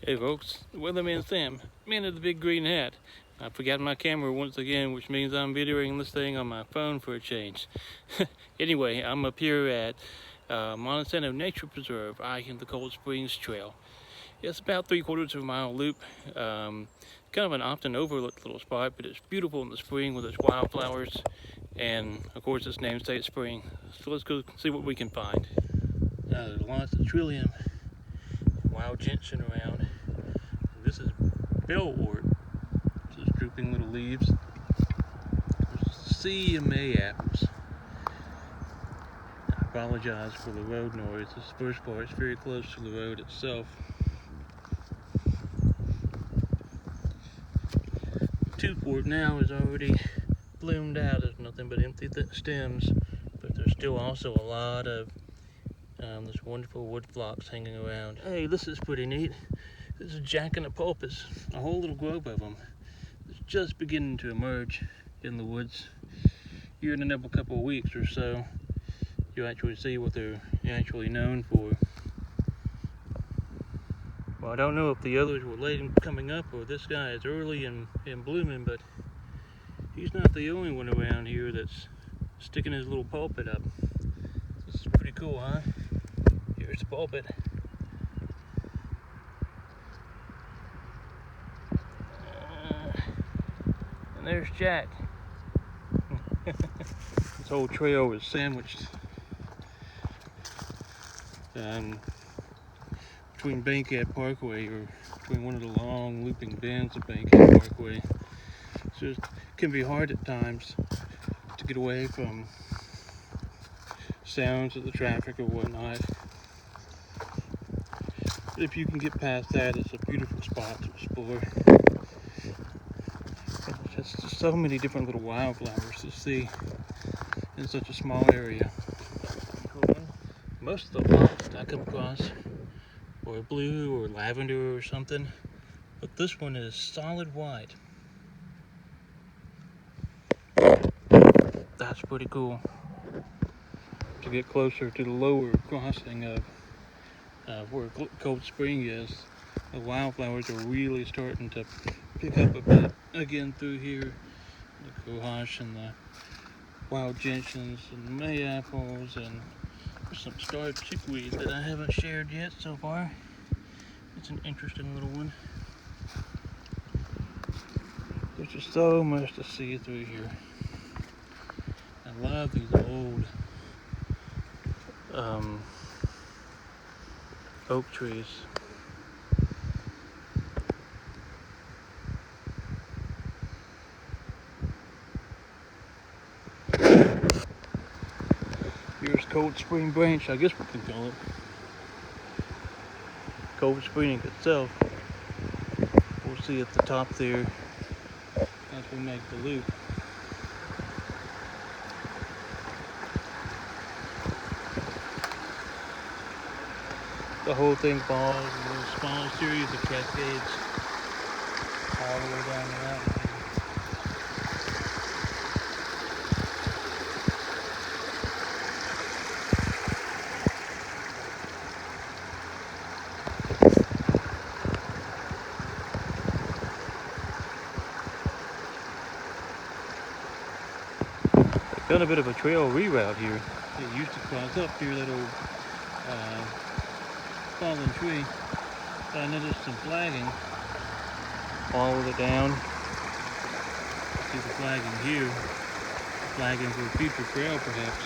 Hey folks, Weatherman Sam, man of the big green hat. I forgot my camera once again, which means I'm videoing this thing on my phone for a change. Anyway, I'm up here at Monte Sano Nature Preserve, hiking the Cold Springs Trail. It's about 3/4 of a mile loop. Kind of an often overlooked little spot, but it's beautiful in the spring with its wildflowers, and of course its namesake spring. So let's go see what we can find. There's lots of trillium, wild gentian around. This is bellwort, just drooping little leaves. There's a sea of May apples. I apologize for the road noise. This first part is very close to the road itself. Toothwort now is already bloomed out. There's nothing but empty stems, but there's still also a lot of this wonderful wood phlox hanging around. Hey, this is pretty neat. This is Jack in the Pulpus, a whole little grove of them. It's just beginning to emerge in the woods. Here in another couple of weeks or so, you'll actually see what they're actually known for. Well, I don't know if the others were late in coming up or this guy is early in blooming, but he's not the only one around here that's sticking his little pulpit up. This is pretty cool, huh? Here's the pulpit. And there's Jack. This whole trail is sandwiched between Bankhead Parkway, or between one of the long looping bends of Bankhead Parkway. So it can be hard at times to get away from sounds of the traffic or whatnot. But if you can get past that, it's a beautiful spot to explore. There's just so many different little wildflowers to see in such a small area. Most of the phlox I come across are blue or lavender or something, but this one is solid white. That's pretty cool. To get closer to the lower crossing of where Cold Spring is, the wildflowers are really starting to pick up a bit again through here. The cohosh and the wild gentians and the May apples, and there's some starred chickweed that I haven't shared yet so far. It's an interesting little one. There's just so much to see through here. I love these old oak trees. Here's Cold Spring Branch, I guess we can call it. Cold Spring itself, we'll see at the top there as we make the loop. The whole thing falls in a small series of cascades all the way down the mountain. Done a bit of a trail reroute here. It used to cross up here that old fallen tree, but I noticed some flagging all the way down. See the flagging here, flagging for a future trail perhaps.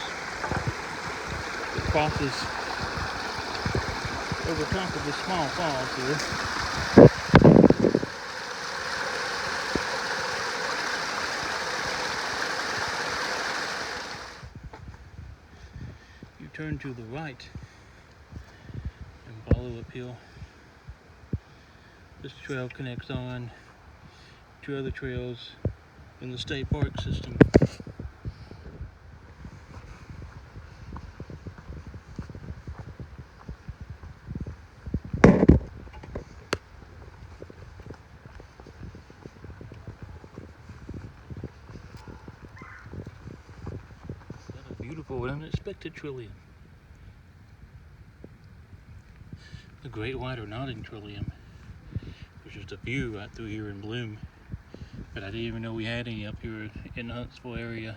It crosses over top of the small falls here. Turn to the right and follow uphill. This trail connects on to other trails in the state park system. Beautiful and unexpected trillium. The great white or nodding trillium. There's just a few right through here in bloom, but I didn't even know we had any up here in the Huntsville area.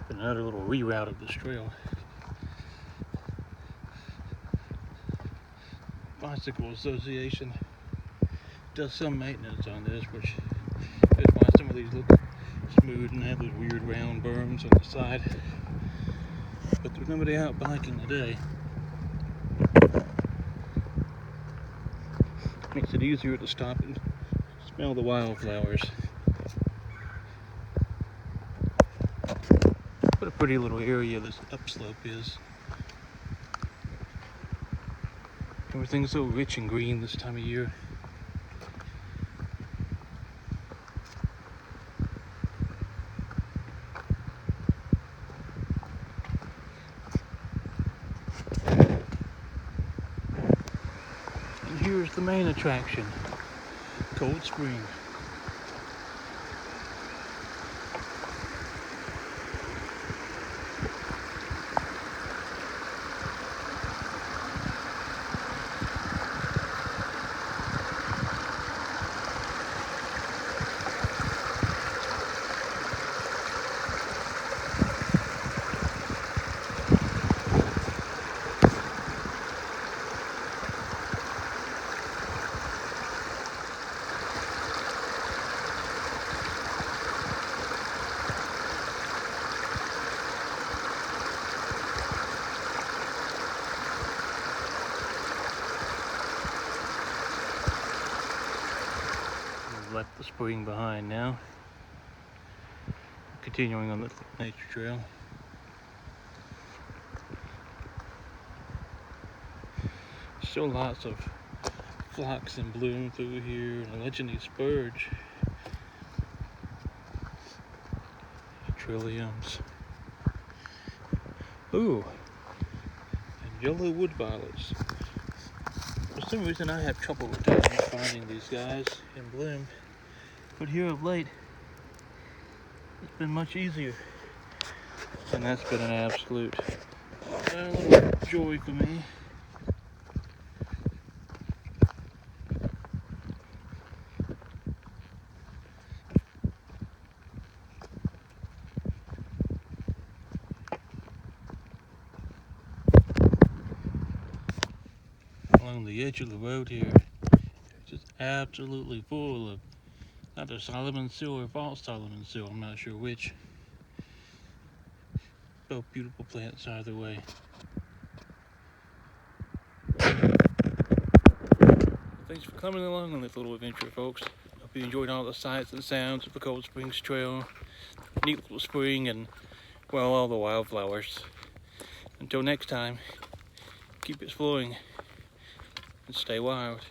Another little reroute of this trail. Bicycle Association does some maintenance on this, which is why some of these look smooth and have those weird round berms on the side. But there's nobody out biking today. Makes it easier to stop and smell the wildflowers. What a pretty little area this upslope is. Everything's so rich and green this time of year. And here's the main attraction, Cold Spring. Left the spring behind now. Continuing on the nature trail. Still lots of phlox in bloom through here, and a legendary spurge. Trilliums. Ooh, and yellow wood violets. For some reason I have trouble with finding these guys in bloom, but here of late it's been much easier, and that's been an absolute little joy for me. Along the edge of the road here, it's just absolutely full of either Solomon seal or false Solomon seal, I'm not sure which. Both beautiful plants either way. Thanks for coming along on this little adventure, folks. Hope you enjoyed all the sights and sounds of the Cold Springs Trail, neat little spring, and, well, all the wildflowers. Until next time, keep it flowing and stay wild.